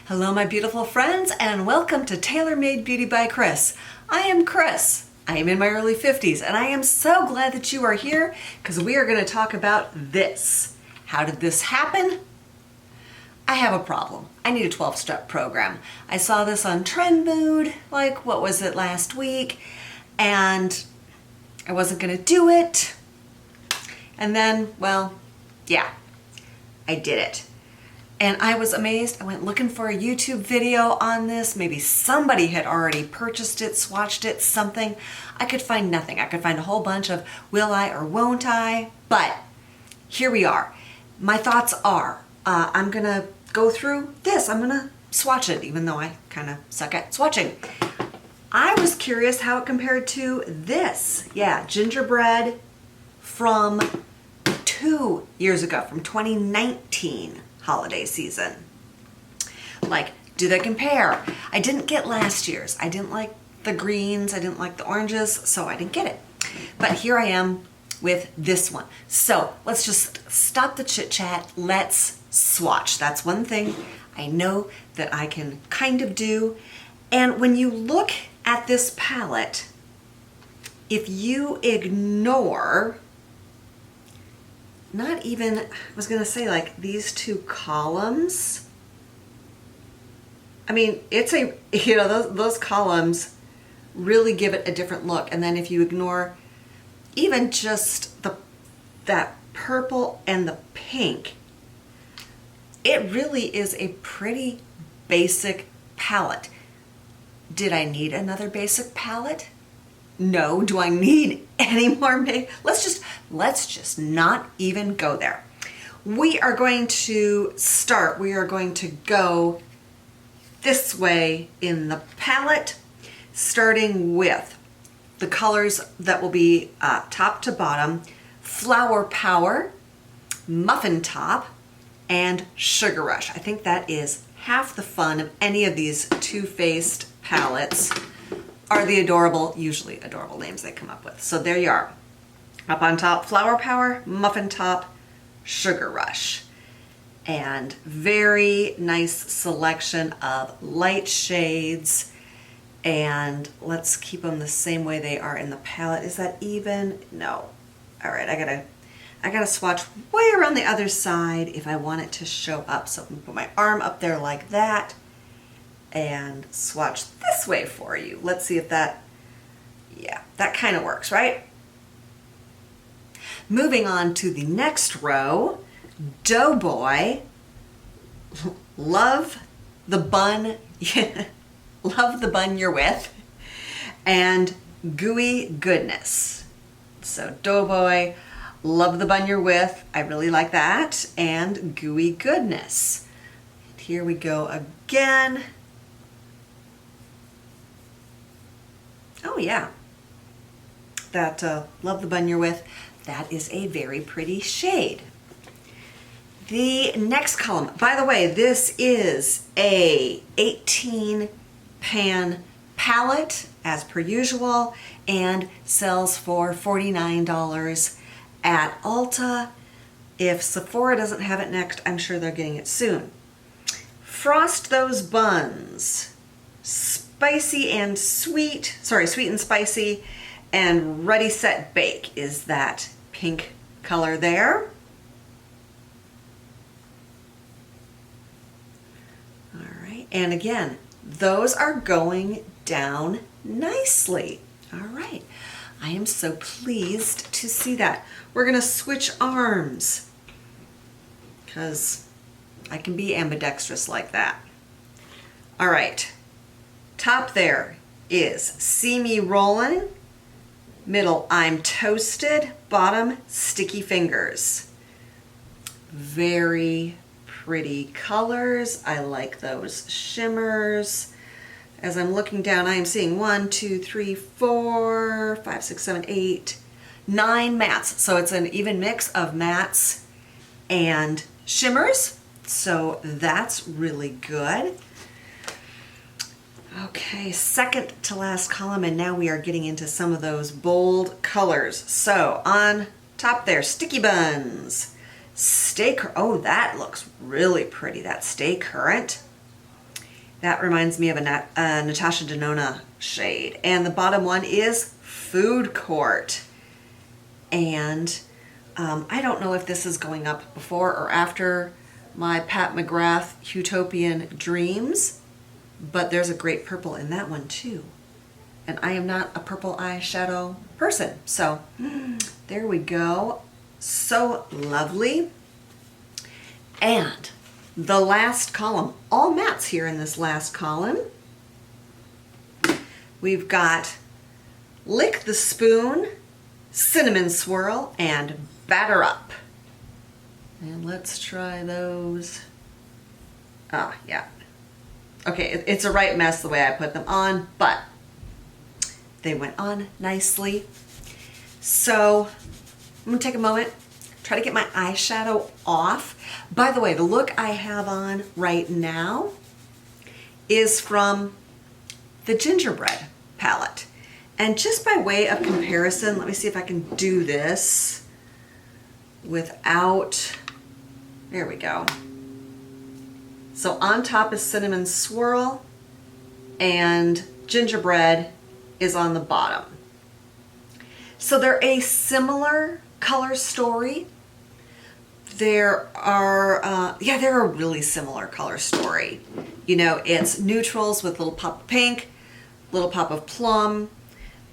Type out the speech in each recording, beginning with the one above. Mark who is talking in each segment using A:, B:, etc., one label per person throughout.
A: Hello my beautiful friends and welcome to Tailor Made Beauty by Kris. I am Kris. I am in my early 50s and I am so glad that you are here because we are going to talk about this. How did this happen? I have a problem. I need a 12-step program. I saw this on Trend Mood, like what was it, last week, and I wasn't going to do it. And then, well, yeah, I did it. And I was amazed. I went looking for a YouTube video on this. Maybe somebody had already purchased it, swatched it, something. I could find nothing. I could find a whole bunch of will I or won't I, but here we are. My thoughts are, I'm gonna go through this. I'm gonna swatch it, even though I kind of suck at swatching. I was curious how it compared to this. Yeah, gingerbread from 2 years ago, from 2019. Holiday season. Like, do they compare? I didn't get last year's. I didn't like the greens. I didn't like the oranges, so I didn't get it. But here I am with this one. So let's just stop the chit chat. Let's swatch. That's one thing I know that I can kind of do. And when you look at this palette, if you ignore not even, I was gonna say, like these two columns. I mean, it's a, you know, those columns really give it a different look. And then if you ignore even just that purple and the pink, it really is a pretty basic palette. Did I need another basic palette? No. Do I need any more? Let's just not even go there. We are going to start. We are going to go this way in the palette, starting with the colors that will be top to bottom: Flower Power, Muffin Top, and Sugar Rush. I think that is half the fun of any of these Too Faced palettes. Are the adorable, usually adorable names they come up with. So there you are. Up on top, Flower Power, Muffin Top, Sugar Rush. And very nice selection of light shades. And let's keep them the same way they are in the palette. Is that even? No. All right, I gotta swatch way around the other side if I want it to show up. So I'm gonna put my arm up there like that and swatch this way for you. Let's see if that, yeah, that kind of works, right? Moving on to the next row, Doughboy, Love the Bun, Love the Bun You're With, and Gooey Goodness. So Doughboy, Love the Bun You're With, I really like that, and Gooey Goodness. And here we go again. Oh yeah, that Love the Bun You're With, that is a very pretty shade. The next column, by the way, this is a 18 pan palette as per usual and sells for $49 at Ulta. If Sephora doesn't have it next, I'm sure they're getting it soon. Frost Those Buns. Spicy and sweet, sorry, sweet and spicy, and Ready Set Bake is that pink color there. All right, and again, those are going down nicely. All right, I am so pleased to see that. We're gonna switch arms because I can be ambidextrous like that. All right. Top there is See Me Rollin', middle I'm Toasted, bottom Sticky Fingers. Very pretty colors. I like those shimmers. As I'm looking down, I am seeing 1, 2, 3, 4, 5, 6, 7, 8, 9 mattes. So it's an even mix of mattes and shimmers. So that's really good. Okay, second to last column, and now we are getting into some of those bold colors. So on top there, Sticky Buns, oh, that looks really pretty, that Stay Current. That reminds me of a Natasha Denona shade. And the bottom one is Food Court. And I don't know if this is going up before or after my Pat McGrath Utopian Dreams, but there's a great purple in that one too. And I am not a purple eyeshadow person. So there we go. So lovely. And the last column, all mattes here in this last column. We've got Lick the Spoon, Cinnamon Swirl, and Batter Up. And let's try those. Ah, yeah. Okay, it's a right mess the way I put them on, but they went on nicely. So I'm gonna take a moment, try to get my eyeshadow off. By the way, the look I have on right now is from the Gingerbread palette. And just by way of comparison, let me see if I can do this without, there we go. So on top is Cinnamon Swirl and Gingerbread is on the bottom. So they're a similar color story. They're a really similar color story. You know, it's neutrals with a little pop of pink, little pop of plum.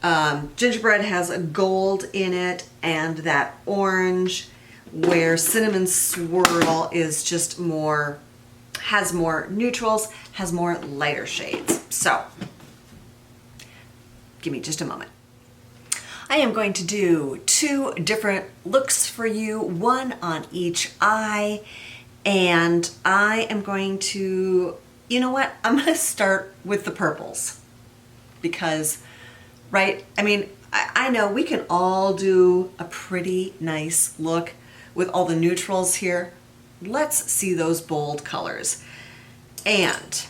A: Gingerbread has a gold in it and that orange, where Cinnamon Swirl is just more, has more neutrals, has more lighter shades. So, give me just a moment. I am going to do 2 different looks for you, one on each eye, and I am going to, you know what, I'm going to start with the purples because, right, I mean, I know we can all do a pretty nice look with all the neutrals here. Let's see those bold colors. And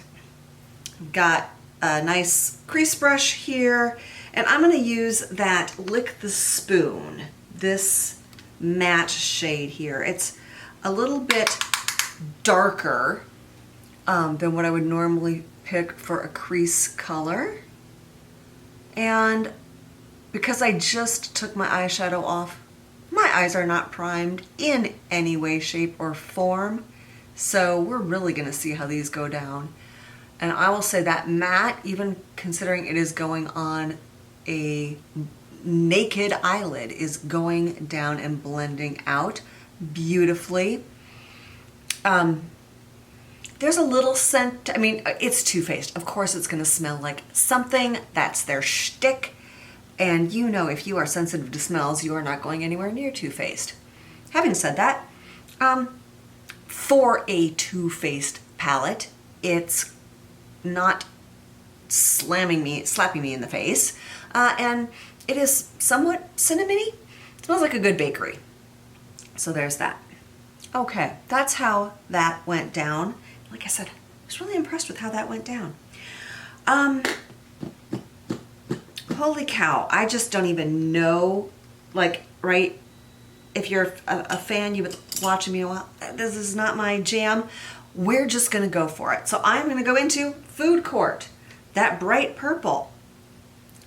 A: got a nice crease brush here, and I'm going to use that Lick the Spoon, this matte shade here. It's a little bit darker than what I would normally pick for a crease color. And because I just took my eyeshadow off, my eyes are not primed in any way, shape, or form. So we're really going to see how these go down. And I will say that matte, even considering it is going on a naked eyelid, is going down and blending out beautifully. There's a little scent, I mean, it's Too Faced. Of course it's going to smell like something. That's their shtick. And you know, if you are sensitive to smells, you are not going anywhere near Too Faced. Having said that, for a Too Faced palette, it's not slapping me in the face, and it is somewhat cinnamony. It smells like a good bakery. So there's that. Okay, that's how that went down. Like I said, I was really impressed with how that went down. Holy cow, I just don't even know, like, right, if you're a fan, you've been watching me a while, this is not my jam. We're just gonna go for it. So I'm gonna go into Food Court, that bright purple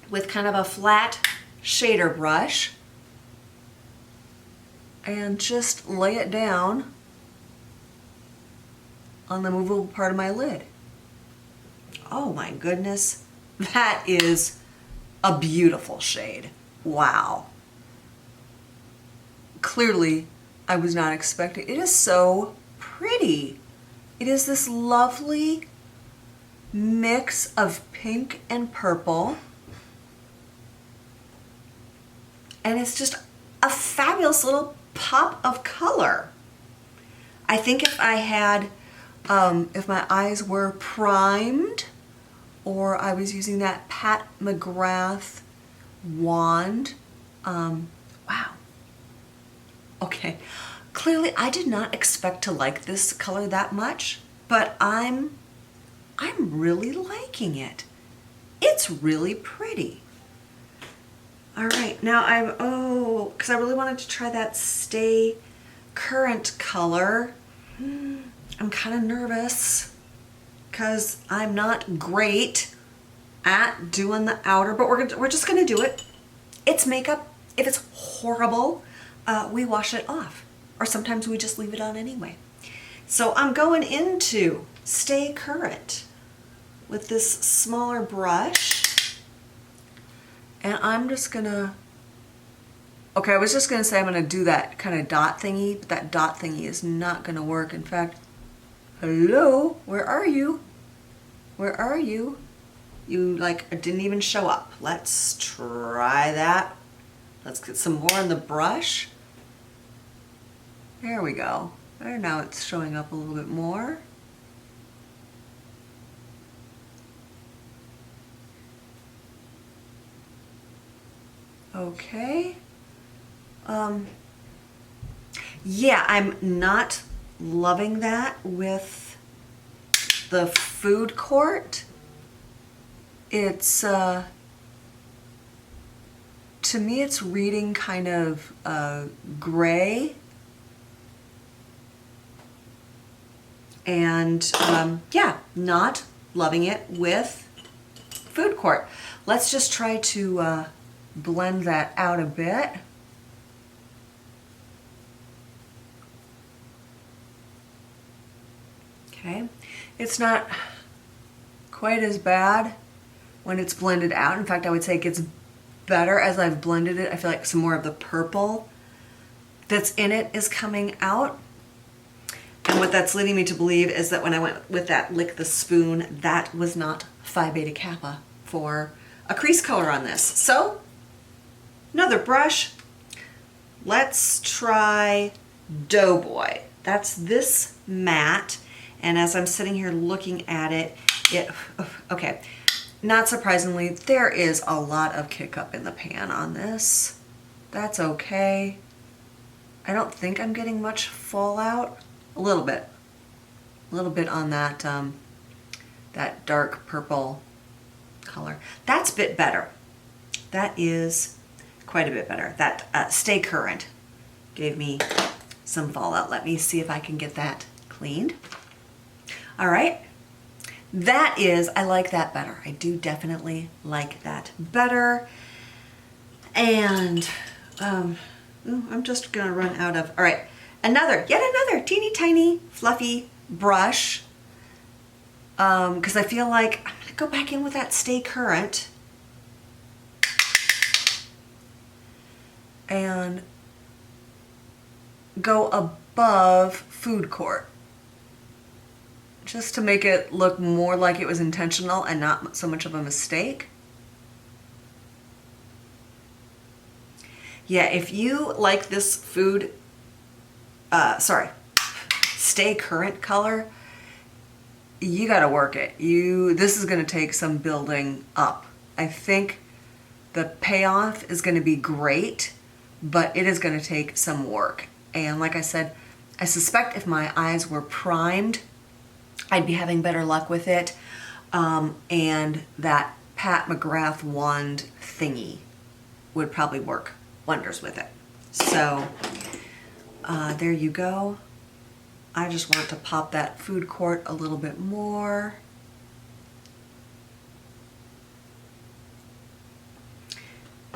A: with kind of a flat shader brush, and just lay it down on the movable part of my lid. Oh my goodness, that is a beautiful shade. Wow. Clearly, I was not expecting. It is so pretty. It is this lovely mix of pink and purple. And it's just a fabulous little pop of color. I think if I had, if my eyes were primed, or I was using that Pat McGrath wand, wow. Okay, clearly I did not expect to like this color that much, but I'm really liking it. It's really pretty. All right, now because I really wanted to try that Stay Current color. I'm kind of nervous because I'm not great at doing the outer, but we're just gonna do it. It's makeup. If it's horrible, we wash it off, or sometimes we just leave it on anyway. So I'm going into Stay Current with this smaller brush, and I'm just gonna, okay, I was just gonna say I'm gonna do that kind of dot thingy, but that dot thingy is not gonna work. In fact, hello, where are you? Where are you? You like didn't even show up. Let's try that. Let's get some more on the brush. There we go. There, now it's showing up a little bit more. Okay. Yeah, I'm not loving that with the food court. It's, to me, it's reading kind of gray. And yeah, not loving it with food court. Let's just try to blend that out a bit. Okay, it's not quite as bad when it's blended out. In fact, I would say it gets better as I've blended it. I feel like some more of the purple that's in it is coming out. And what that's leading me to believe is that when I went with that Lick the Spoon, that was not Phi Beta Kappa for a crease color on this. So, another brush. Let's try Doughboy. That's this matte. And as I'm sitting here looking at it, okay, not surprisingly, there is a lot of kick up in the pan on this. That's okay. I don't think I'm getting much fallout. A little bit on that that dark purple color. That's a bit better. That is quite a bit better. That Stay Current gave me some fallout. Let me see if I can get that cleaned. All right, that is, I like that better. I do definitely like that better. And I'm just gonna run out of, all right, yet another teeny tiny fluffy brush, because I feel like I'm gonna go back in with that Stay Current and go above food court, just to make it look more like it was intentional and not so much of a mistake. Yeah, if you like this Stay Current color, you gotta work it. This is gonna take some building up. I think the payoff is gonna be great, but it is gonna take some work. And like I said, I suspect if my eyes were primed, I'd be having better luck with it. And that Pat McGrath wand thingy would probably work wonders with it. So there you go. I just want to pop that food court a little bit more.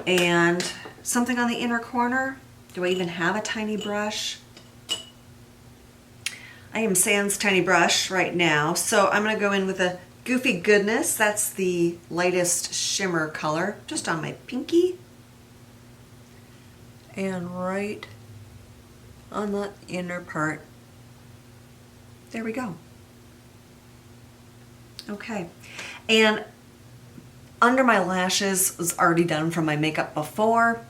A: And something on the inner corner. Do I even have a tiny brush? I am sans tiny brush right now, so I'm going to go in with a Goofy Goodness. That's the lightest shimmer color, just on my pinky. And right on the inner part. There we go. Okay. And under my lashes was already done from my makeup before.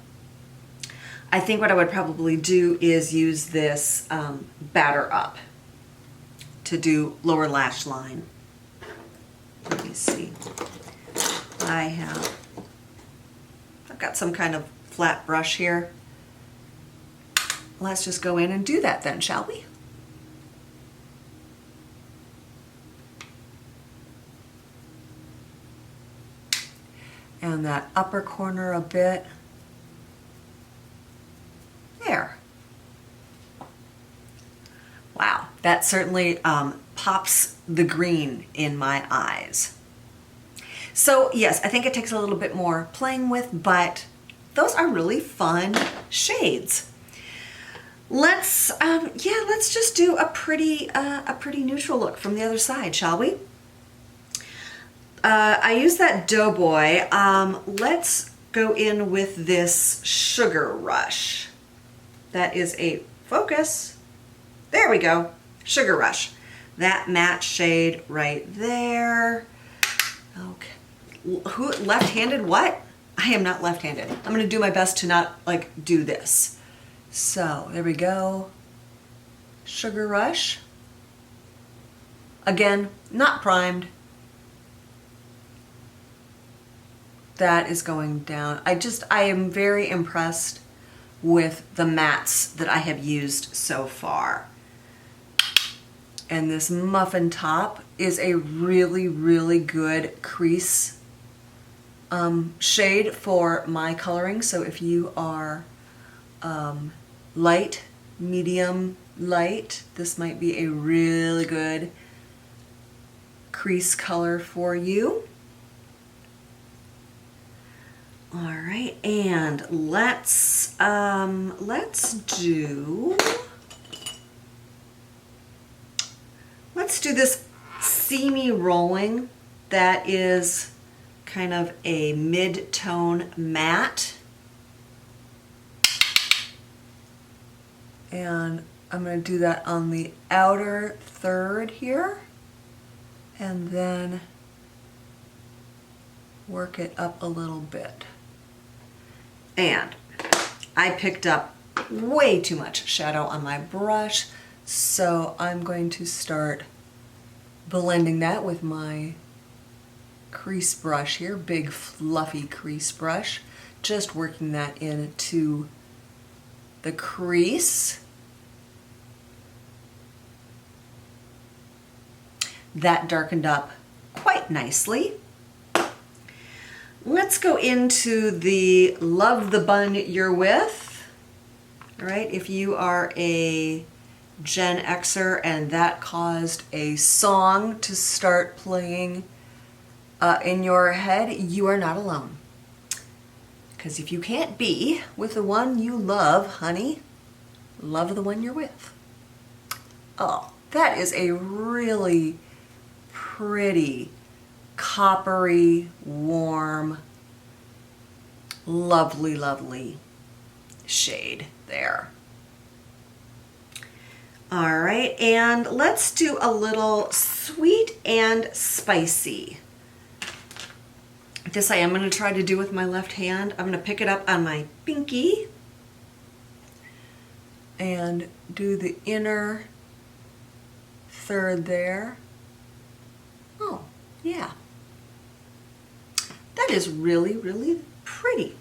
A: I think what I would probably do is use this Batter Up to do lower lash line. Let me see. I've got some kind of flat brush here. Let's just go in and do that then, shall we? And that upper corner a bit. There. Wow, That certainly pops the green in my eyes. So yes, I think it takes a little bit more playing with, but those are really fun shades. Let's just do a pretty neutral look from the other side, shall we? I use that Doughboy. Let's go in with this Sugar Rush. That is a focus. There we go. Sugar Rush. That matte shade right there. Okay. Who left-handed? What? I am not left-handed. I'm going to do my best to not like do this. So there we go. Sugar Rush. Again, not primed. That is going down. I am very impressed with the mattes that I have used so far. And this Muffin Top is a really, really good crease shade for my coloring. So if you are light, medium, light, this might be a really good crease color for you. All right, and let's do this See Me Rolling. That is kind of a mid-tone matte. And I'm going to do that on the outer third here, and then work it up a little bit. And I picked up way too much shadow on my brush, so I'm going to start blending that with my crease brush here, big fluffy crease brush, just working that into the crease. That darkened up quite nicely. Let's go into the Love the Bun You're With. All right, if you are a Gen Xer and that caused a song to start playing in your head, you are not alone. Because if you can't be with the one you love, honey, love the one you're with. Oh, that is a really pretty, coppery, warm, lovely, lovely shade there. All right, and let's do a little sweet and spicy. This I am going to try to do with my left hand. I'm going to pick it up on my pinky and do the inner third there. Oh, yeah. That is really, really pretty.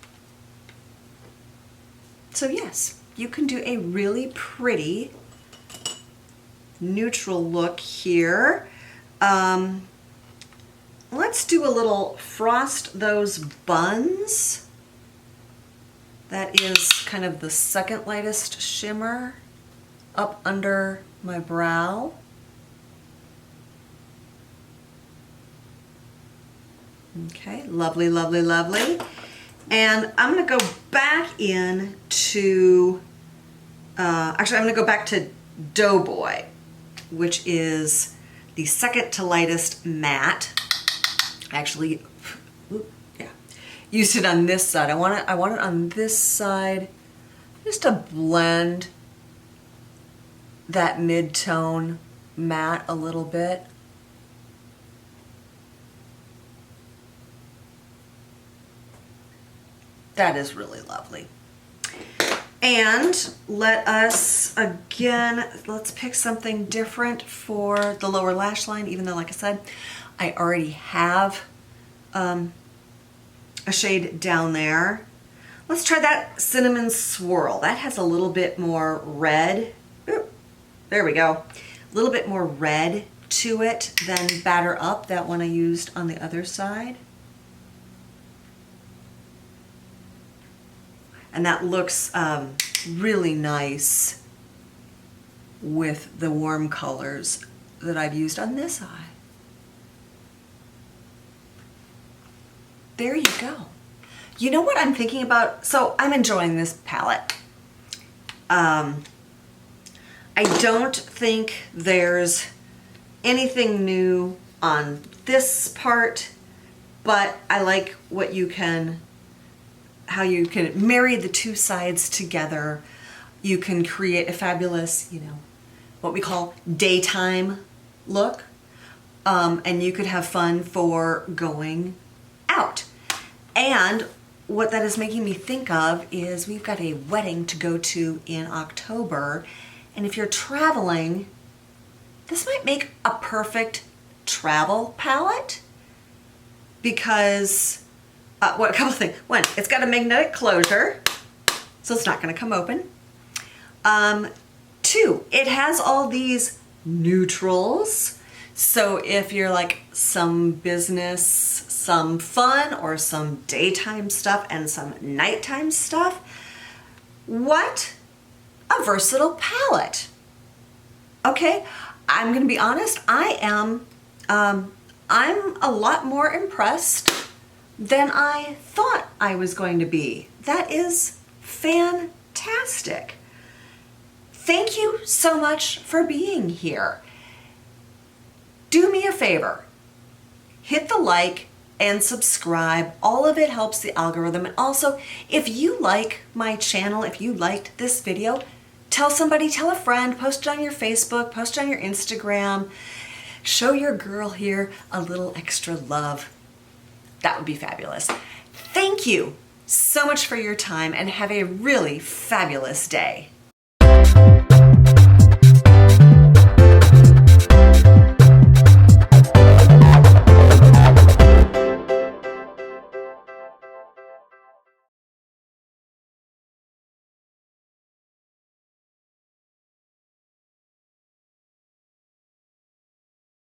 A: So yes, you can do a really pretty neutral look here. Let's do a little Frost Those Buns. That is kind of the second lightest shimmer up under my brow. Okay, lovely, lovely, lovely. And I'm going to go back in to, actually I'm going to go back to Doughboy, which is the second to lightest matte. Actually, yeah, used it on this side. I want it on this side just to blend that mid-tone matte a little bit. That is really lovely. And let us, again, let's pick something different for the lower lash line, even though, like I said, I already have a shade down there. Let's try that Cinnamon Swirl. That has a little bit more red. Ooh, there we go. A little bit more red to it than Batter Up, that one I used on the other side. And that looks really nice with the warm colors that I've used on this eye. There you go. You know what I'm thinking about? So I'm enjoying this palette. I don't think there's anything new on this part, but I like what you can, how you can marry the two sides together. You can create a fabulous, you know, what we call daytime look. And you could have fun for going out. And what that is making me think of is we've got a wedding to go to in October. And if you're traveling, this might make a perfect travel palette because, a couple of things. One, it's got a magnetic closure, so it's not going to come open. Two, it has all these neutrals. So if you're like some business, some fun, or some daytime stuff and some nighttime stuff, what a versatile palette. Okay, I'm gonna be honest, I'm a lot more impressed than I thought I was going to be. That is fantastic. Thank you so much for being here. Do me a favor, hit the like and subscribe. All of it helps the algorithm. And also, if you like my channel, if you liked this video, tell somebody, tell a friend, post it on your Facebook, post it on your Instagram. Show your girl here a little extra love. That would be fabulous. Thank you so much for your time and have a really fabulous day.